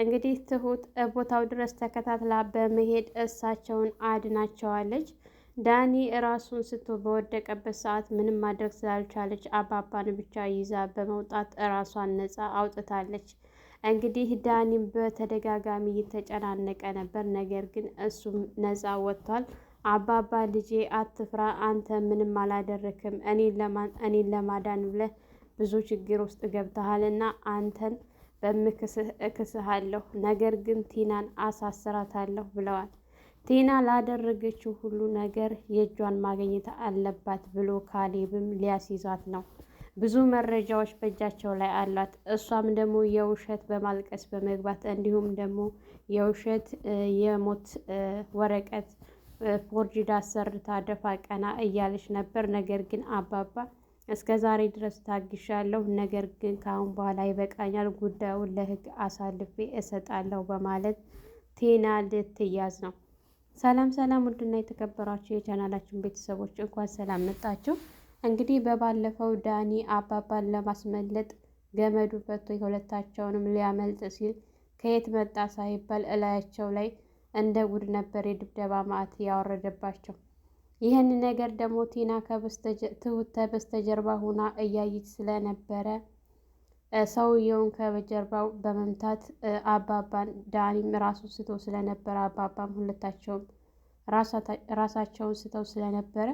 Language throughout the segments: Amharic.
እንግዲህ ትሁት ቦታው ድረስ ተከታትላ በመሄድ እሳቸውን አድናቸዋለች። ዳኒ ራሱን ስቶ በወደቀበት ሰዓት ምንም ማድረግ ስላልቻለች አባባን ብቻ ይዛ በመውጣት ራሷን ነፃ አውጥታለች። እንግዲህ ዳኒም በተደጋጋሚ እየተጨናነቀ ነበር። ነገር ግን እሱም ነፃ ወጥቷል። አባባ ልጄ አትፍራ፣ አንተ ምንም አላደረክም። እኔን ለማዳን ብለህ ብዙ ችግር ውስጥ ገብተሃልና አንተን በምክስህ እክስሃለሁ፣ ነገር ግን ቲናን አሳስራታለሁ ብለዋል። ቲና ላደረገችው ሁሉ ነገር የእጇን ማግኘት አለባት ብሎ ካሌብም ሊያስይዛት ነው። ብዙ መረጃዎች በእጃቸው ላይ አሏት። እሷም ደግሞ የውሸት በማልቀስ በመግባት እንዲሁም ደግሞ የውሸት የሞት ወረቀት ፎርጂድ አሰርታ ደፋ ቀና እያለች ነበር። ነገር ግን አባባ እስከ ዛሬ ድረስ ታግሻለሁ፣ ነገር ግን ከአሁን በኋላ ይበቃኛል፣ ጉዳዩን ለሕግ አሳልፌ እሰጣለሁ በማለት ቲና ልትያዝ ነው። ሰላም ሰላም! ውድና የተከበራችሁ የቻናላችን ቤተሰቦች እንኳን ሰላም መጣችሁ። እንግዲህ በባለፈው ዳኒ አባባን ለማስመለጥ ገመዱ ፈቶ የሁለታቸውንም ሊያመልጥ ሲል ከየት መጣ ሳይባል እላያቸው ላይ እንደ ጉድ ነበር የድብደባ ማዕት ያወረደባቸው። ይህን ነገር ደግሞ ቲና ትሁት ከበስተጀርባ ሁና እያየች ስለነበረ ሰውየውን ከጀርባው በመምታት አባባን ዳኒም ራሱን ስቶ ስለነበረ አባባም ሁለታቸውም ራሳቸውን ስተው ስለነበረ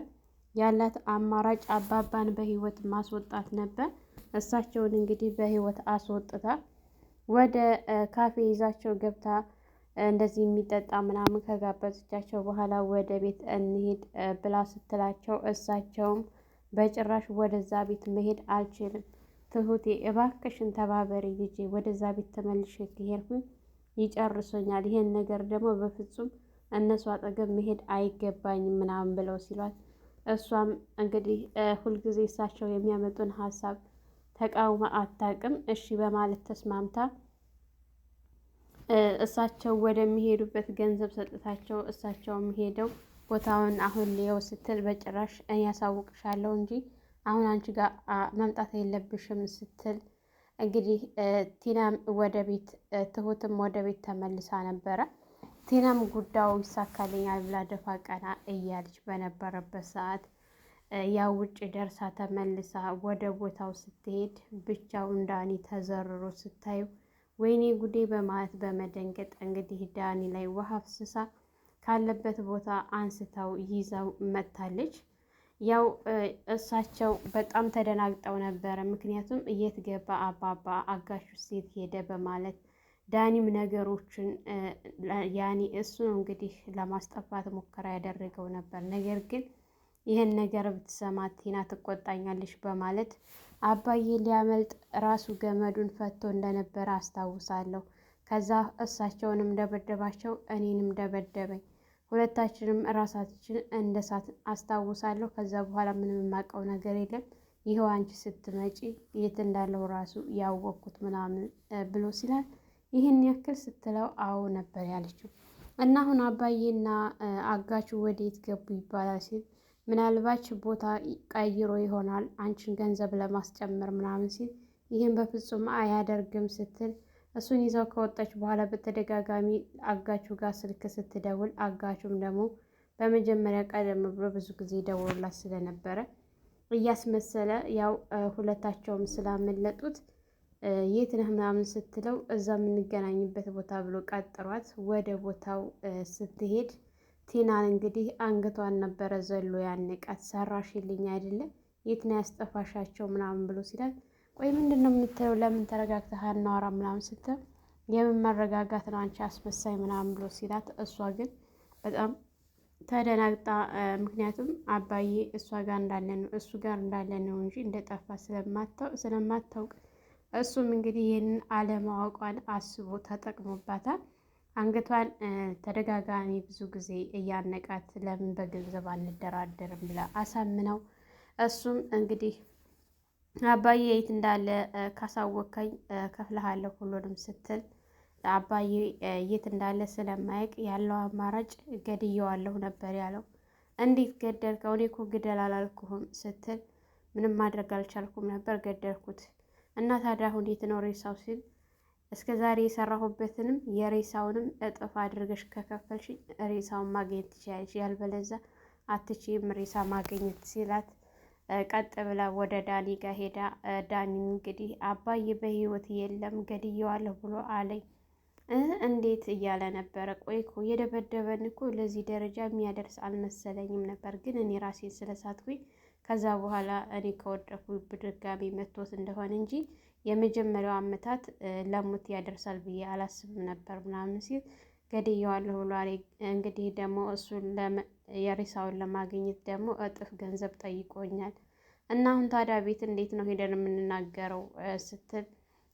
ያላት አማራጭ አባባን በህይወት ማስወጣት ነበር። እሳቸውን እንግዲህ በህይወት አስወጥታ ወደ ካፌ ይዛቸው ገብታ እንደዚህ የሚጠጣ ምናምን ከጋበዘቻቸው በኋላ ወደ ቤት እንሄድ ብላ ስትላቸው እሳቸውም በጭራሽ ወደዛ ቤት መሄድ አልችልም፣ ትሁቴ እባክሽን ተባበሪ ልጄ፣ ወደዛ ቤት ተመልሼ ከሄድኩኝ ይጨርሶኛል፣ ይሄን ነገር ደግሞ በፍጹም እነሱ አጠገብ መሄድ አይገባኝም ምናምን ብለው ሲሏት እሷም እንግዲህ ሁልጊዜ እሳቸው የሚያመጡን ሀሳብ ተቃውማ አታውቅም። እሺ በማለት ተስማምታ እሳቸው ወደሚሄዱበት ገንዘብ ሰጥታቸው እሳቸውም ሄደው ቦታውን አሁን ሊየው ስትል በጭራሽ እኔ ያሳውቅሻለሁ እንጂ አሁን አንቺ ጋር መምጣት የለብሽም ስትል እንግዲህ ቲናም ወደ ቤት ትሁትም ወደ ቤት ተመልሳ ነበረ። ቲናም ጉዳዩ ይሳካልኛል ብላ ደፋ ቀና እያለች በነበረበት ሰዓት ያው ውጭ ደርሳ ተመልሳ ወደ ቦታው ስትሄድ ብቻውን ዳኒ ተዘርሮ ስታዩ ወይኔ ጉዴ በማለት በመደንገጥ እንግዲህ ዳኒ ላይ ውሃ አፍስሳ ካለበት ቦታ አንስተው ይዘው መታለች። ያው እሳቸው በጣም ተደናግጠው ነበረ። ምክንያቱም የት ገባ አባባ አጋሹ ሴት ሄደ በማለት ዳኒም ነገሮችን ያኔ እሱ ነው እንግዲህ ለማስጠፋት ሙከራ ያደረገው ነበር። ነገር ግን ይህን ነገር ብትሰማ ቲና ትቆጣኛለች በማለት አባዬ ሊያመልጥ ራሱ ገመዱን ፈቶ እንደነበረ አስታውሳለሁ። ከዛ እሳቸውንም ደበደባቸው፣ እኔንም ደበደበኝ። ሁለታችንም ራሳችን እንደ ሳት አስታውሳለሁ። ከዛ በኋላ ምንም የማውቀው ነገር የለም። ይኸው አንቺ ስትመጪ የት እንዳለው ራሱ ያወቅኩት ምናምን ብሎ ሲላል ይህን ያክል ስትለው አዎ ነበር ያለችው። እና አሁን አባዬና አጋቹ ወዴት ገቡ ይባላል ሲል ምናልባች ቦታ ቀይሮ ይሆናል አንቺን ገንዘብ ለማስጨመር ምናምን ሲል ይህን በፍጹም አያደርግም ስትል እሱን ይዘው ከወጣች በኋላ በተደጋጋሚ አጋቹ ጋር ስልክ ስትደውል አጋቹም ደግሞ በመጀመሪያ ቀደም ብሎ ብዙ ጊዜ ደውሎላት ስለነበረ እያስመሰለ ያው ሁለታቸውም ስላመለጡት የት ነህ ምናምን ስትለው እዛ የምንገናኝበት ቦታ ብሎ ቀጥሯት ወደ ቦታው ስትሄድ ቲናን እንግዲህ አንገቷን ነበረ ዘሎ ያነቃት። ሰራሽልኝ አይደለም የት ነው ያስጠፋሻቸው ምናምን ብሎ ሲላት ቆይ ምንድን ነው የምትለው? ለምን ተረጋግተህ አናወራ ምናምን ስትለው የምን መረጋጋት ነው አንቺ አስመሳይ ምናምን ብሎ ሲላት እሷ ግን በጣም ተደናግጣ ምክንያቱም አባዬ እሷ ጋር እንዳለ ነው እሱ ጋር እንዳለ ነው እንጂ እንደጠፋ ስለማታውቅ እሱም እንግዲህ ይህንን አለማወቋን አስቦ ተጠቅሞባታል። አንገቷን ተደጋጋሚ ብዙ ጊዜ እያነቃት ለምን በገንዘብ አንደራደርም ብላ አሳምነው እሱም እንግዲህ አባዬ የት እንዳለ ካሳወቀኝ ከፍልሃለሁ ሁሉንም ስትል አባዬ የት እንዳለ ስለማያውቅ ያለው አማራጭ ገድየዋለሁ ነበር ያለው። እንዴት ገደልከው? እኔ እኮ ግደል አላልኩህም ስትል ምንም ማድረግ አልቻልኩም ነበር ገደልኩት። እና ታዲያ አሁን የት ነው ሬሳው ሲል እስከ ዛሬ የሰራሁበትንም የሬሳውንም እጥፍ አድርገሽ ከከፈልሽኝ ሬሳውን ማግኘት ትችያለሽ፣ ያልበለዛ አትችይም ሬሳ ማግኘት ሲላት ቀጥ ብላ ወደ ዳኒ ጋር ሄዳ ዳኒን እንግዲህ አባዬ በህይወት የለም ገድየዋለሁ ብሎ አለኝ እንዴት እያለ ነበረ። ቆይ እኮ የደበደበን እኮ ለዚህ ደረጃ የሚያደርስ አልመሰለኝም ነበር፣ ግን እኔ ራሴን ስለሳትኩኝ ከዛ በኋላ እኔ ከወደኩ በድጋሚ መቶት እንደሆነ እንጂ የመጀመሪያው አመታት ለሞት ያደርሳል ብዬ አላስብም ነበር ምናምን ሲል ገድየዋለሁ ብሏል። እንግዲህ ደግሞ እሱን የሬሳውን ለማግኘት ደግሞ እጥፍ ገንዘብ ጠይቆኛል እና አሁን ታዲያ ቤት እንዴት ነው ሄደን የምንናገረው ስትል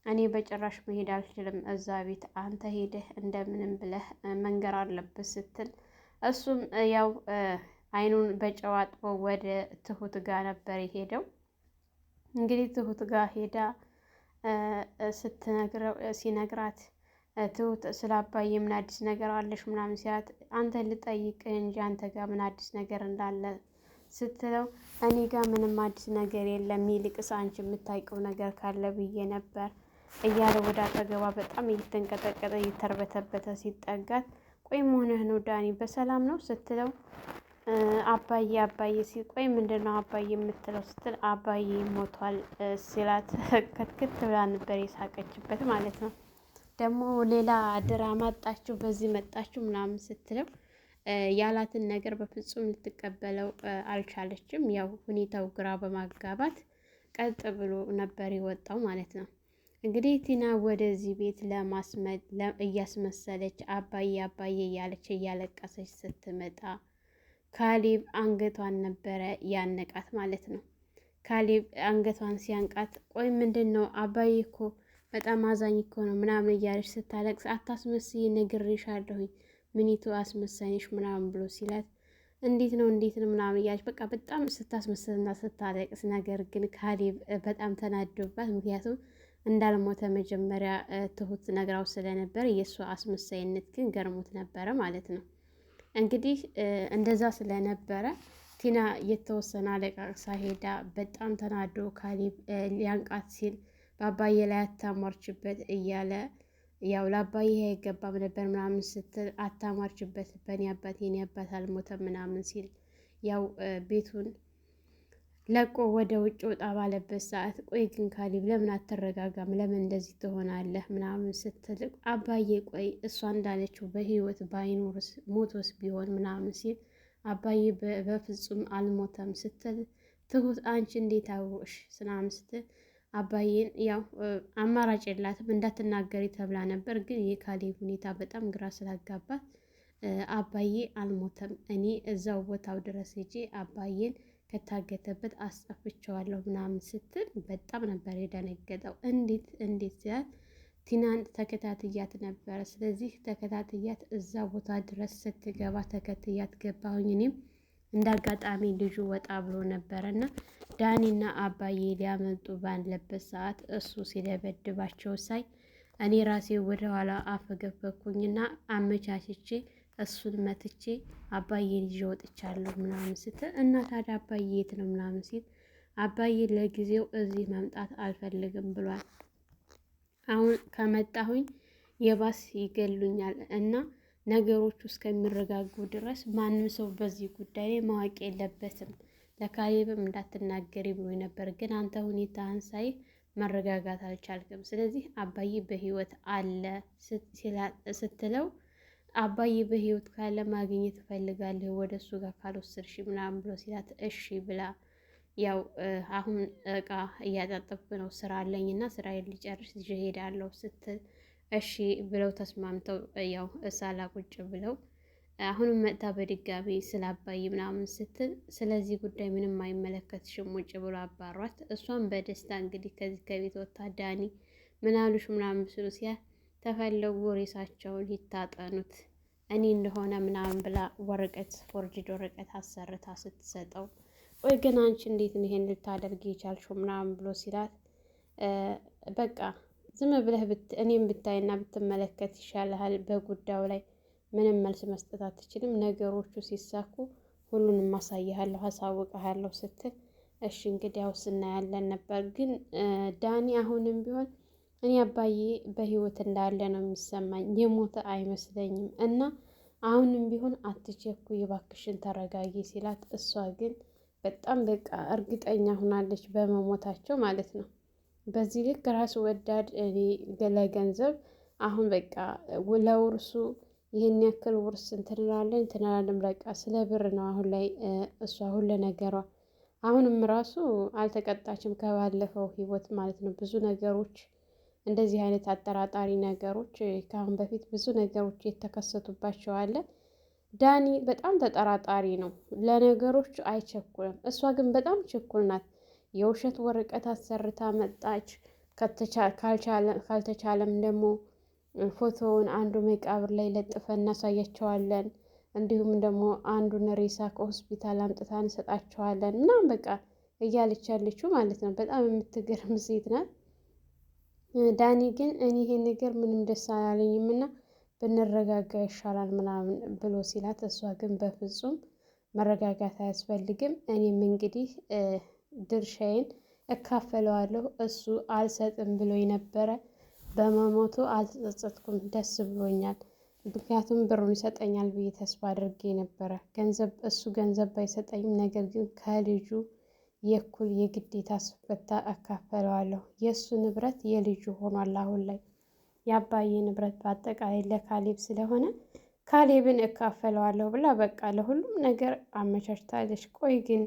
እኔ በጭራሽ መሄድ አልችልም እዛ ቤት አንተ ሄደህ እንደምንም ብለህ መንገር አለብህ ስትል እሱም ያው አይኑን በጨው አጥቦ ወደ ትሁት ጋር ነበር የሄደው። እንግዲህ ትሁት ጋር ሄዳ ሲነግራት ትሁት ስለ አባዬ ምን አዲስ ነገር አለሽ ምናምን ሲላት አንተ ልጠይቅህ እንጂ አንተ ጋር ምን አዲስ ነገር እንዳለ ስትለው እኔ ጋር ምንም አዲስ ነገር የለም፣ ይልቅስ አንቺ የምታውቂው ነገር ካለ ብዬ ነበር እያለ ወደ አጠገቧ በጣም እየተንቀጠቀጠ እየተርበተበተ ሲጠጋት ቆይ መሆንህ ነው ዳኒ በሰላም ነው ስትለው አባዬ አባዬ ሲል ቆይ ምንድን ነው አባዬ የምትለው ስትል አባዬ ሞቷል ሲላት ከትክት ብላ ነበር የሳቀችበት ማለት ነው። ደግሞ ሌላ ድራማ አጣችሁ በዚህ መጣችሁ ምናምን ስትለው ያላትን ነገር በፍጹም ልትቀበለው አልቻለችም። ያው ሁኔታው ግራ በማጋባት ቀጥ ብሎ ነበር የወጣው ማለት ነው። እንግዲህ ቲና ወደዚህ ቤት እያስመሰለች አባዬ አባዬ እያለች እያለቀሰች ስትመጣ ካሌብ አንገቷን ነበረ ያነቃት ማለት ነው። ካሌብ አንገቷን ሲያንቃት ቆይ ምንድን ነው አባዬ እኮ በጣም አዛኝ እኮ ነው ምናምን እያለች ስታለቅስ አታስመስይ ነግሬሻለሁኝ ምኒቱ አስመሳይሽ ምናምን ብሎ ሲላት እንዴት ነው ምናምን እያለች በቃ በጣም ስታስመስልና ስታለቅስ፣ ነገር ግን ካሌብ በጣም ተናዶባት ምክንያቱም እንዳልሞተ መጀመሪያ ትሁት ነግራው ስለነበር የእሷ አስመሳይነት ግን ገርሞት ነበረ ማለት ነው። እንግዲህ እንደዛ ስለነበረ ቲና የተወሰነ አለቃቅሳ ሄዳ በጣም ተናዶ ካሌብ ሊያንቃት ሲል በአባዬ ላይ አታሟርችበት እያለ ያው ለአባዬ አይገባም ነበር ምናምን ስትል አታሟርችበት በእኔ አባት አልሞተም ምናምን ሲል ያው ቤቱን ለቆ ወደ ውጭ ወጣ ባለበት ሰዓት ቆይ ግን ካሌብ ለምን አትረጋጋም? ለምን እንደዚህ ትሆናለህ? ምናምን ስትል አባዬ ቆይ እሷ እንዳለችው በህይወት ባይኖርስ ሞቶስ ቢሆን ምናምን ሲል አባዬ በፍጹም አልሞተም ስትል ትሁት አንቺ እንዴት አወቅሽ? ምናምን ስትል አባዬን ያው አማራጭ የላትም እንዳትናገሪ ተብላ ነበር። ግን የካሌብ ሁኔታ በጣም ግራ ስላጋባት አባዬ አልሞተም፣ እኔ እዛው ቦታው ድረስ ሄጄ አባዬን ከታገተበት አስጠፍቼዋለሁ ምናምን ስትል በጣም ነበር የደነገጠው። እንዴት ሲያት ቲናን ተከታትያት ነበረ። ስለዚህ ተከታትያት እዛ ቦታ ድረስ ስትገባ ተከትያት ገባሁኝ። እኔም እንዳጋጣሚ ልጁ ወጣ ብሎ ነበረ እና ዳኒና አባዬ ሊያመልጡ ባለበት ሰዓት እሱ ሲደበድባቸው ሳይ እኔ ራሴ ወደኋላ አፈገፈኩኝና አመቻችቼ እሱን መትቼ አባዬን ይዤ ወጥቻለሁ ምናምን ስትል እና ታዲያ አባዬ የት ነው ምናምን ሲል አባዬ ለጊዜው እዚህ መምጣት አልፈልግም ብሏል። አሁን ከመጣሁኝ የባስ ይገሉኛል እና ነገሮቹ እስከሚረጋጉ ድረስ ማንም ሰው በዚህ ጉዳይ ላይ ማወቅ የለበትም፣ ለካሌብም እንዳትናገሪ ብሎ ነበር። ግን አንተ ሁኔታህን ሳይ መረጋጋት አልቻልክም። ስለዚህ አባዬ በህይወት አለ ስትለው አባዬ በህይወት ካለ ማግኘት እፈልጋለሁ ወደ እሱ ጋር ካልወሰድሽ ምናምን ብሎ ሲላት እሺ ብላ ያው አሁን እቃ እያጣጠብኩ ነው ስራ አለኝና ስራዬን ሊጨርስ ይዤ እሄዳለሁ ስትል እሺ ብለው ተስማምተው ያው እሳላ ቁጭ ብለው አሁንም መጥታ በድጋሚ ስለ አባዬ ምናምን ስትል ስለዚህ ጉዳይ ምንም አይመለከትሽም ውጭ ብሎ አባሯት። እሷም በደስታ እንግዲህ ከዚህ ከቤት ወጥታ ዳኒ ምናሉሽ ምናምን ስሉ ሲያ ተፈለጉ ሬሳቸውን ይታጠኑት እኔ እንደሆነ ምናምን ብላ ወረቀት ፎርጅድ ወረቀት አሰርታ ስትሰጠው ወይ ግን አንቺ እንዴት ነው ይሄን ልታደርጊ የቻልሽው ምናምን ብሎ ሲላት በቃ ዝም ብለህ እኔም ብታይና ብትመለከት ይሻልሃል፣ በጉዳዩ ላይ ምንም መልስ መስጠት አትችልም፣ ነገሮቹ ሲሳኩ ሁሉንም ማሳይሃለሁ አሳውቅሃለሁ ስትል እሺ እንግዲህ ያው እናያለን ነበር። ግን ዳኒ አሁንም ቢሆን እኔ አባዬ በህይወት እንዳለ ነው የሚሰማኝ፣ የሞተ አይመስለኝም። እና አሁንም ቢሆን አትቸኩይ እባክሽን ተረጋጊ ሲላት፣ እሷ ግን በጣም በቃ እርግጠኛ ሆናለች በመሞታቸው ማለት ነው። በዚህ ልክ ራስ ወዳድ እኔ ለገንዘብ አሁን በቃ ለውርሱ ይህን ያክል ውርስ እንትንላለን በቃ ስለ ብር ነው አሁን ላይ እሷ ሁሉ ነገሯ። አሁንም ራሱ አልተቀጣችም ከባለፈው ህይወት ማለት ነው። ብዙ ነገሮች እንደዚህ አይነት አጠራጣሪ ነገሮች ከአሁን በፊት ብዙ ነገሮች የተከሰቱባቸው አለ። ዳኒ በጣም ተጠራጣሪ ነው፣ ለነገሮች አይቸኩልም። እሷ ግን በጣም ችኩል ናት። የውሸት ወረቀት አሰርታ መጣች። ካልተቻለም ደግሞ ፎቶውን አንዱ መቃብር ላይ ለጥፈን እናሳያቸዋለን። እንዲሁም ደግሞ አንዱን ሬሳ ከሆስፒታል አምጥታ እንሰጣቸዋለን ምናምን በቃ እያለች ያለችው ማለት ነው። በጣም የምትገርም ሴት ናት። ዳኒ ግን እኔ ይሄን ነገር ምንም ደስ አላለኝም እና ብንረጋጋ ይሻላል ምናምን ብሎ ሲላት፣ እሷ ግን በፍጹም መረጋጋት አያስፈልግም፣ እኔም እንግዲህ ድርሻዬን እካፈለዋለሁ፣ እሱ አልሰጥም ብሎ ነበረ። በመሞቱ አልተጸጸትኩም፣ ደስ ብሎኛል። ምክንያቱም ብሩን ይሰጠኛል ብዬ ተስፋ አድርጌ ነበረ። እሱ ገንዘብ ባይሰጠኝም ነገር ግን ከልጁ የእኩል የግዴታ ስፈታ እካፈለዋለሁ። የእሱ ንብረት የልጁ ሆኗል። አሁን ላይ የአባዬ ንብረት በአጠቃላይ ለካሌብ ስለሆነ ካሌብን እካፈለዋለሁ ብላ በቃ ለሁሉም ነገር አመቻችታለች። ቆይ ግን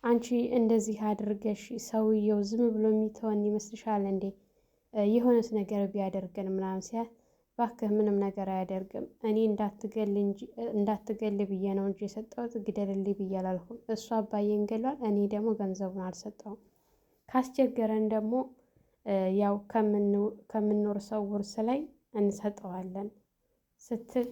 አንቺ እንደዚህ አድርገሽ ሰውየው ዝም ብሎ የሚተወን ይመስልሻል እንዴ? የሆነስ ነገር ቢያደርገን ምናምን ሲያት፣ እባክህ ምንም ነገር አያደርግም። እኔ እንዳትገል ብዬ ነው እንጂ የሰጠሁት ግደልልኝ ብዬ አላልኩም። እሱ አባዬን ገሏል፣ እኔ ደግሞ ገንዘቡን አልሰጠውም። ካስቸገረን ደግሞ ያው ከምንኖር ሰው ውርስ ላይ እንሰጠዋለን ስትል፣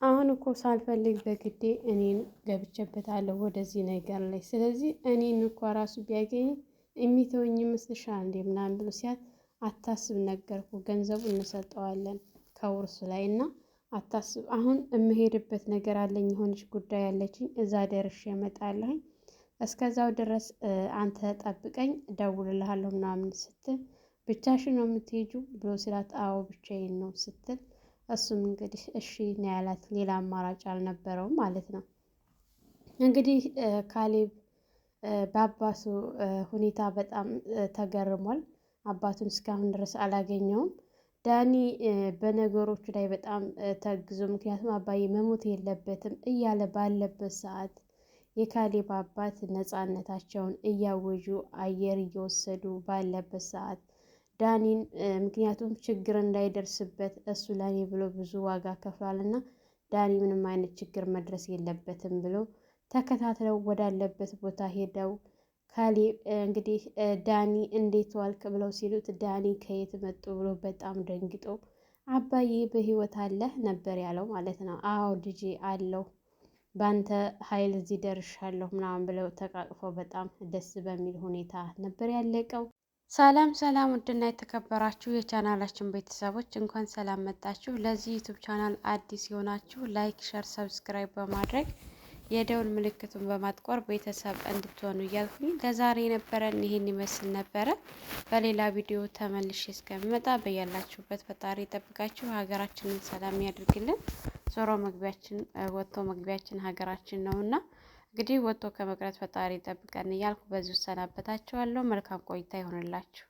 አሁን እኮ ሳልፈልግ በግዴ እኔን ገብቼበታለሁ ወደዚህ ነገር ላይ። ስለዚህ እኔን እኮ ራሱ ቢያገኝ የሚተወኝ ይመስልሻል እንዴ ምናምን ብሎ ሲያት፣ አታስብ ነገርኩ፣ ገንዘቡ እንሰጠዋለን ከውርሱ ላይ እና አታስብ። አሁን የምሄድበት ነገር አለኝ፣ የሆነች ጉዳይ አለችኝ፣ እዛ ደርሼ እመጣለሁኝ። እስከዛው ድረስ አንተ ጠብቀኝ፣ እደውልልሃለሁ ምናምን ስትል፣ ብቻሽን ነው የምትሄጂው ብሎ ሲላት፣ አዎ ብቻዬን ነው ስትል፣ እሱም እንግዲህ እሺ ነው ያላት። ሌላ አማራጭ አልነበረውም ማለት ነው። እንግዲህ ካሌብ በአባቱ ሁኔታ በጣም ተገርሟል። አባቱን እስካሁን ድረስ አላገኘውም። ዳኒ በነገሮቹ ላይ በጣም ተግዞ፣ ምክንያቱም አባዬ መሞት የለበትም እያለ ባለበት ሰዓት የካሌብ አባት ነፃነታቸውን እያወጁ አየር እየወሰዱ ባለበት ሰዓት ዳኒን ምክንያቱም ችግር እንዳይደርስበት እሱ ለኔ ብሎ ብዙ ዋጋ ከፍሏል እና ዳኒ ምንም አይነት ችግር መድረስ የለበትም ብሎ ተከታትለው ወዳለበት ቦታ ሄደው ካሌብ እንግዲህ ዳኒ እንዴት ዋልክ ብለው ሲሉት፣ ዳኒ ከየት መጡ ብሎ በጣም ደንግጦ አባዬ በህይወት አለህ ነበር ያለው ማለት ነው። አዎ ልጄ አለው፣ በአንተ ኃይል እዚህ ደርሻለሁ ምናምን ብለው ተቃቅፈው በጣም ደስ በሚል ሁኔታ ነበር ያለቀው። ሰላም ሰላም፣ ውድና የተከበራችሁ የቻናላችን ቤተሰቦች እንኳን ሰላም መጣችሁ። ለዚህ ዩቱብ ቻናል አዲስ የሆናችሁ ላይክ፣ ሸር፣ ሰብስክራይብ በማድረግ የደውል ምልክቱን በማጥቆር ቤተሰብ እንድትሆኑ እያልኩኝ ለዛሬ የነበረን ይህን ይመስል ነበረ። በሌላ ቪዲዮ ተመልሼ እስከምመጣ በያላችሁበት ፈጣሪ ጠብቃችሁ ሀገራችንን ሰላም ያድርግልን። ዞሮ መግቢያችን ወጥቶ መግቢያችን ሀገራችን ነውና እንግዲህ ወጥቶ ከመቅረት ፈጣሪ ጠብቀን እያልኩ በዚሁ ሰናበታችኋለሁ። መልካም ቆይታ ይሆንላችሁ።